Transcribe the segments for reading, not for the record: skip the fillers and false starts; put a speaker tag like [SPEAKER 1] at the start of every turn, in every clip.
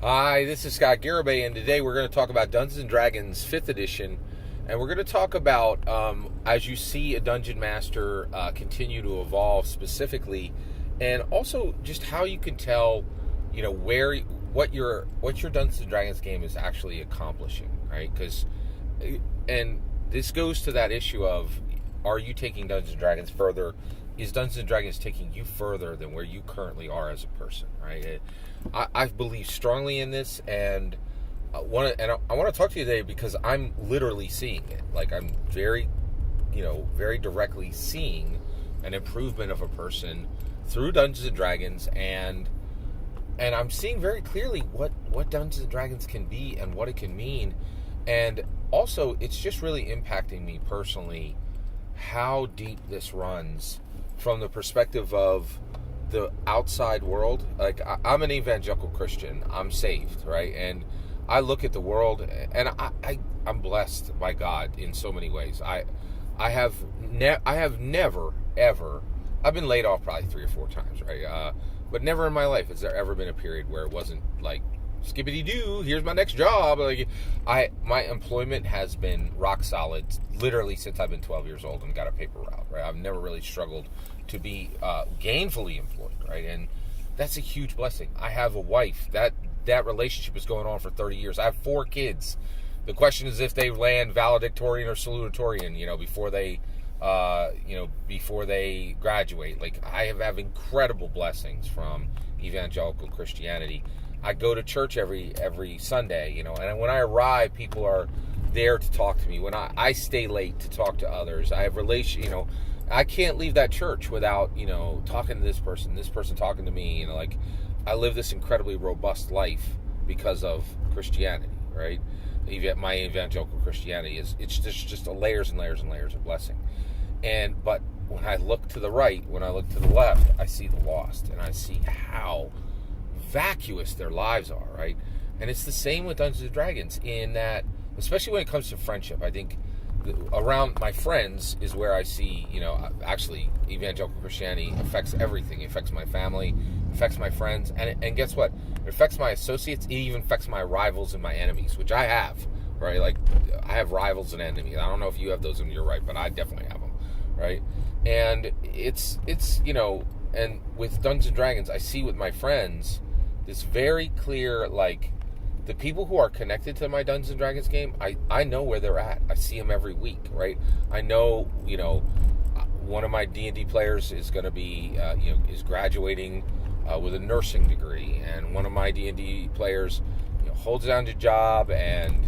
[SPEAKER 1] Hi, this is Scott Garibay, and today we're going to talk about Dungeons & Dragons 5th edition, and we're going to talk about, as you see a Dungeon Master continue to evolve specifically, and also just how you can tell, what your Dungeons & Dragons game is actually accomplishing, right? And this goes to that issue of, are you taking Dungeons & Dragons further? Is Dungeons & Dragons taking you further than where you currently are as a person, right? I believe strongly in this, and I want to talk to you today because I'm literally seeing it. Like, I'm very directly seeing an improvement of a person through Dungeons & Dragons, and I'm seeing very clearly what Dungeons & Dragons can be and what it can mean. And also, it's just really impacting me personally how deep this runs from the perspective of the outside world. Like, I'm an evangelical Christian. I'm saved, right? And I look at the world, and I'm blessed by God in so many ways. I have never ever. I've been laid off probably 3 or 4 times, right? But never in my life has there ever been a period where it wasn't like, skippity doo, here's my next job. Like, my employment has been rock solid literally since I've been 12 years old and got a paper route, right? I've never really struggled to be gainfully employed, right? And that's a huge blessing. I have a wife. That relationship is going on for 30 years. I have 4 kids. The question is if they land valedictorian or salutatorian, before they graduate. Like, I have incredible blessings from evangelical Christianity. I go to church every Sunday, and when I arrive, people are there to talk to me. When I stay late to talk to others, I have I can't leave that church without, talking to this person talking to me, I live this incredibly robust life because of Christianity, right? My evangelical Christianity it's just layers and layers and layers of blessing. But when I look to the right, when I look to the left, I see the lost, and I see how vacuous their lives are, right? And it's the same with Dungeons & Dragons in that, especially when it comes to friendship, I think around my friends is where I see, actually evangelical Christianity affects everything. It affects my family, affects my friends, and guess what? It affects my associates. It even affects my rivals and my enemies, which I have, right? Like, I have rivals and enemies. I don't know if you have those in your right, but I definitely have them, right? And it's and with Dungeons & Dragons, I see with my friends this very clear, like, the people who are connected to my Dungeons & Dragons game, I know where they're at. I see them every week, right? I know, one of my D&D players is going to be, is graduating with a nursing degree, and one of my D&D players, holds down his job and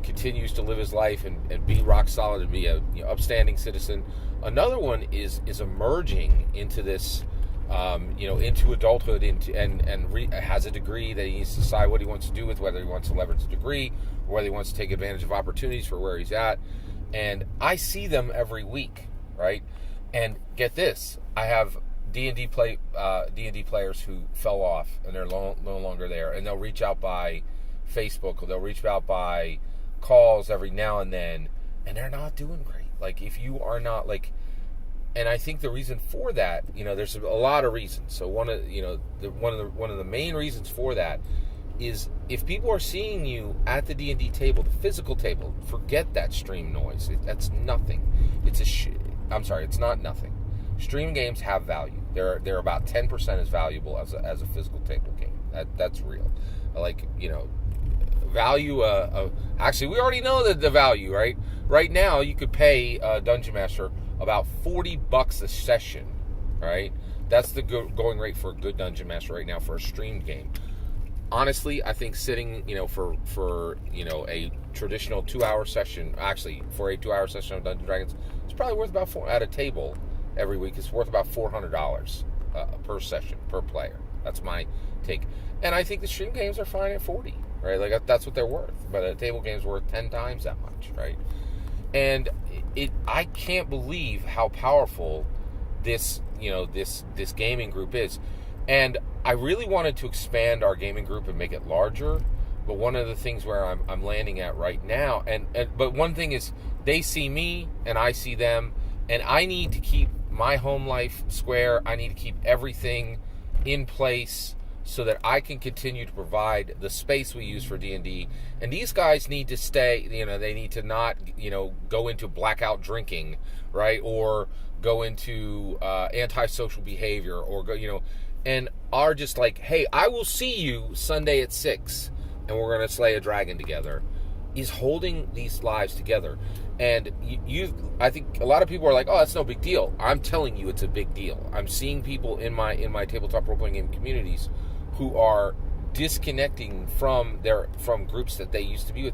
[SPEAKER 1] continues to live his life and be rock solid and be a upstanding citizen. Another one is emerging into this, into adulthood, has a degree that he needs to decide what he wants to do with, whether he wants to leverage the degree or whether he wants to take advantage of opportunities for where he's at. And I see them every week, right? And get this, I have D&D players who fell off and they're no longer there, and they'll reach out by Facebook, or they'll reach out by calls every now and then, and they're not doing great. Like, if you are not, like, and I think the reason for that, there's a lot of reasons. So one of the main reasons for that is if people are seeing you at the D&D table, the physical table, forget that stream noise. That's nothing. It's not nothing. Stream games have value. They're about 10% as valuable as a physical table game. That's real. Value. Actually, we already know the value, right? Right now, you could pay a Dungeon Master about $40 a session, right? That's the going rate for a good Dungeon Master right now for a streamed game. Honestly, I think sitting, for a traditional 2-hour session, actually for a 2-hour session of Dungeons & Dragons, it's probably worth about at a table every week. It's worth about $400 per session per player. That's my take. And I think the stream games are fine at 40, right? Like, that's what they're worth. But a table game's worth 10 times that much, right? And I can't believe how powerful this gaming group is. And I really wanted to expand our gaming group and make it larger. But one of the things where I'm landing at right now, but one thing is they see me and I see them, and I need to keep my home life square. I need to keep everything in place so that I can continue to provide the space we use for D&D. And these guys need to stay, they need to not, go into blackout drinking, right? Or go into antisocial behavior, or go, and are just like, hey, I will see you Sunday at 6, and we're going to slay a dragon together, is holding these lives together. And I think a lot of people are like, oh, that's no big deal. I'm telling you, it's a big deal. I'm seeing people in my tabletop role-playing game communities who are disconnecting from groups that they used to be with.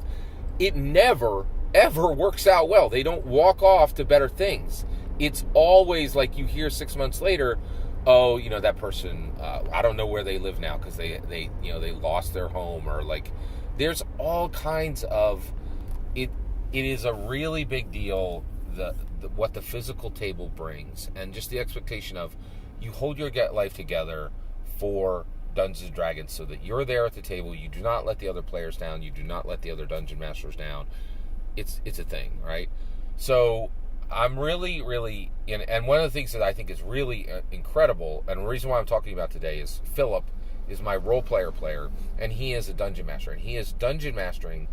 [SPEAKER 1] It never, ever works out well. They don't walk off to better things. It's always like you hear 6 months later, oh, that person, I don't know where they live now because they lost their home, or like, there's all kinds of it. It is a really big deal, what the physical table brings, and just the expectation of you hold your life together for Dungeons and Dragons, so that you're there at the table. You do not let the other players down. You do not let the other dungeon masters down. It's a thing, right? So I'm really, really, and one of the things that I think is really incredible, and the reason why I'm talking about today is Philip is my role player, and he is a dungeon master, and he is dungeon mastering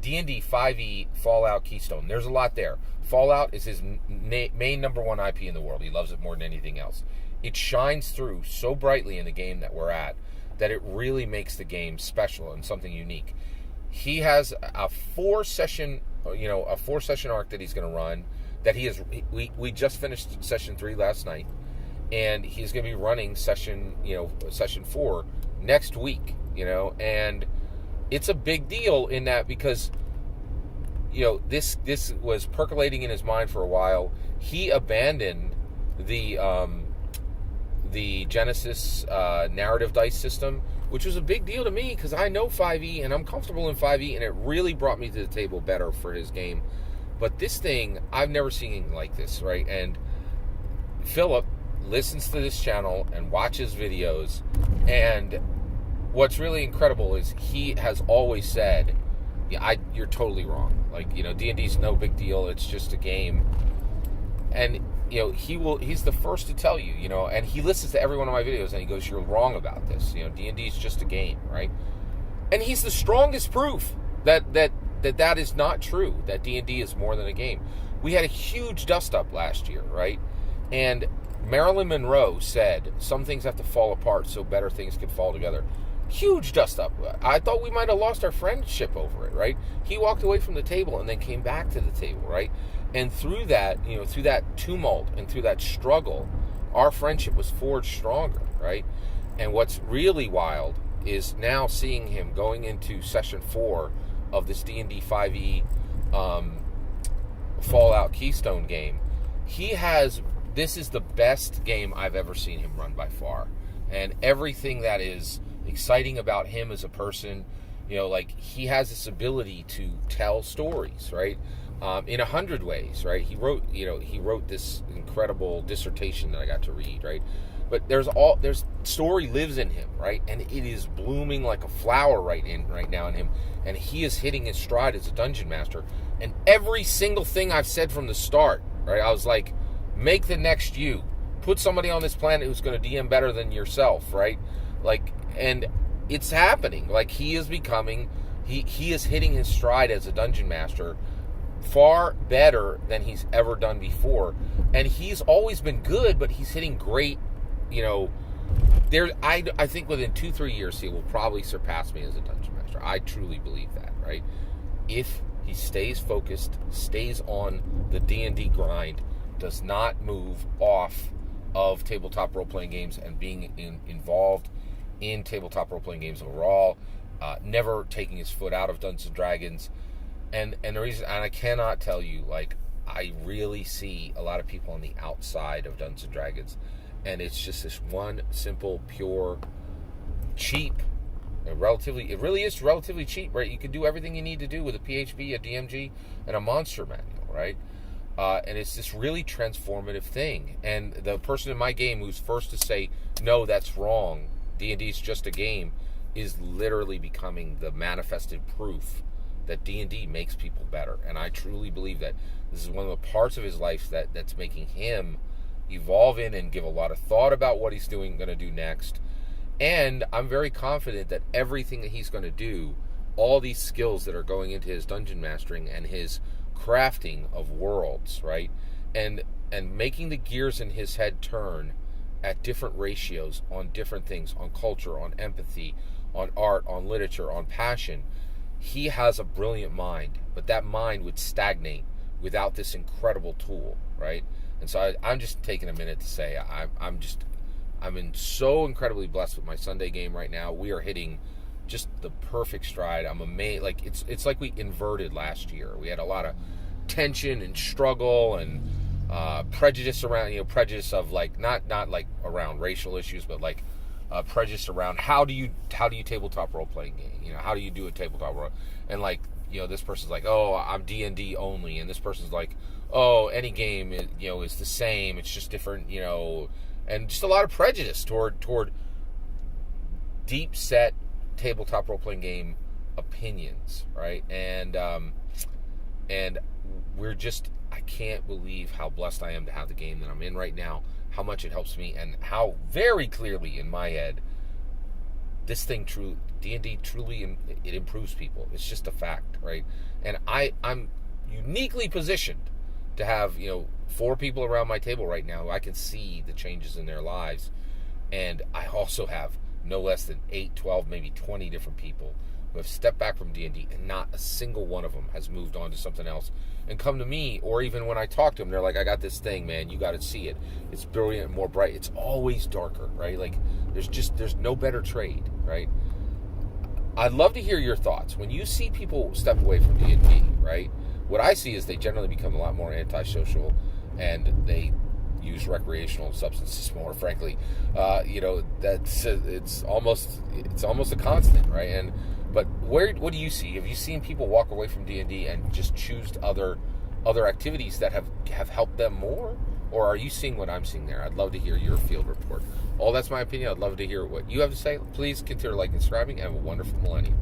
[SPEAKER 1] D&D 5e Fallout Keystone. There's a lot there. Fallout is his main number one IP in the world. He loves it more than anything else. It shines through so brightly in the game that we're at that it really makes the game special and something unique. He has a 4-session arc that he's going to run. That we just finished session 3 last night, and he's going to be running session 4 next week. And it's a big deal in that because this was percolating in his mind for a while. He abandoned the Genesis narrative dice system, which was a big deal to me because I know 5e and I'm comfortable in 5e, and it really brought me to the table better for his game. But this thing, I've never seen anything like this, right? And Philip listens to this channel and watches videos, and what's really incredible is he has always said, you're totally wrong. Like, D&D's no big deal. It's just a game. And, he's the first to tell you, and he listens to every one of my videos and he goes, you're wrong about this. D&D's just a game, right? And he's the strongest proof that is not true, that D&D is more than a game. We had a huge dust-up last year, right? And Marilyn Monroe said, some things have to fall apart so better things can fall together. Huge dust-up. I thought we might have lost our friendship over it, right? He walked away from the table and then came back to the table, right? And through that, through that tumult and through that struggle, our friendship was forged stronger, right? And what's really wild is now seeing him going into session 4 of this D&D 5e Fallout Keystone game. This is the best game I've ever seen him run by far. And everything that is exciting about him as a person, he has this ability to tell stories, right? In 100 ways, right? He wrote this incredible dissertation that I got to read, right? But there's story lives in him, right? And it is blooming like a flower right now in him. And he is hitting his stride as a dungeon master. And every single thing I've said from the start, right? I was like, make the next you. Put somebody on this planet who's going to DM better than yourself, right? Like, and it's happening. Like, he is hitting his stride as a dungeon master far better than he's ever done before. And he's always been good, but he's hitting great, I think within 2-3 years he will probably surpass me as a dungeon master. I truly believe that, right? If he stays focused, stays on the D&D grind, does not move off of tabletop role-playing games and being involved in tabletop role-playing games overall, never taking his foot out of Dungeons & Dragons. And the reason, and I cannot tell you, like, I really see a lot of people on the outside of Dungeons & Dragons, and it's just this one simple, pure, cheap, and it really is relatively cheap, right? You can do everything you need to do with a PHB, a DMG, and a monster manual, right? And it's this really transformative thing. And the person in my game who's first to say, no, that's wrong, D&D's just a game, is literally becoming the manifested proof that D&D makes people better. And I truly believe that this is one of the parts of his life that's making him evolve in and give a lot of thought about what he's going to do next. And I'm very confident that everything that he's going to do, all these skills that are going into his dungeon mastering and his crafting of worlds, right? And making the gears in his head turn at different ratios on different things, on culture, on empathy, on art, on literature, on passion. He has a brilliant mind, but that mind would stagnate without this incredible tool, right? And so I'm just taking a minute to say I'm so incredibly blessed with my Sunday game right now. We are hitting just the perfect stride. I'm amazed. Like it's like we inverted last year. We had a lot of tension and struggle and prejudice around, prejudice of like not like around racial issues, but like prejudice around how do you tabletop role playing game? How do you do a tabletop role? And like this person's like, oh, I'm D&D only, and this person's like, oh, any game is the same. It's just different, and just a lot of prejudice toward deep set tabletop role playing game opinions, right? And we're just, I can't believe how blessed I am to have the game that I'm in right now, how much it helps me, and how very clearly in my head this thing D&D truly it improves people. It's just a fact, right? And I'm uniquely positioned to have 4 people around my table right now who I can see the changes in their lives, and I also have no less than 8, 12, maybe 20 different people who have stepped back from D&D, and not a single one of them has moved on to something else and come to me, or even when I talk to them, they're like, I got this thing, man, you got to see it. It's brilliant and more bright. It's always darker, right? Like there's no better trade, right? I'd love to hear your thoughts. When you see people step away from D&D, right? What I see is they generally become a lot more antisocial, and they use recreational substances more, frankly. It's almost a constant, right? But what do you see? Have you seen people walk away from D&D and just choose other activities that have helped them more? Or are you seeing what I'm seeing there? I'd love to hear your field report. That's my opinion. I'd love to hear what you have to say. Please consider liking and subscribing, and have a wonderful millennium.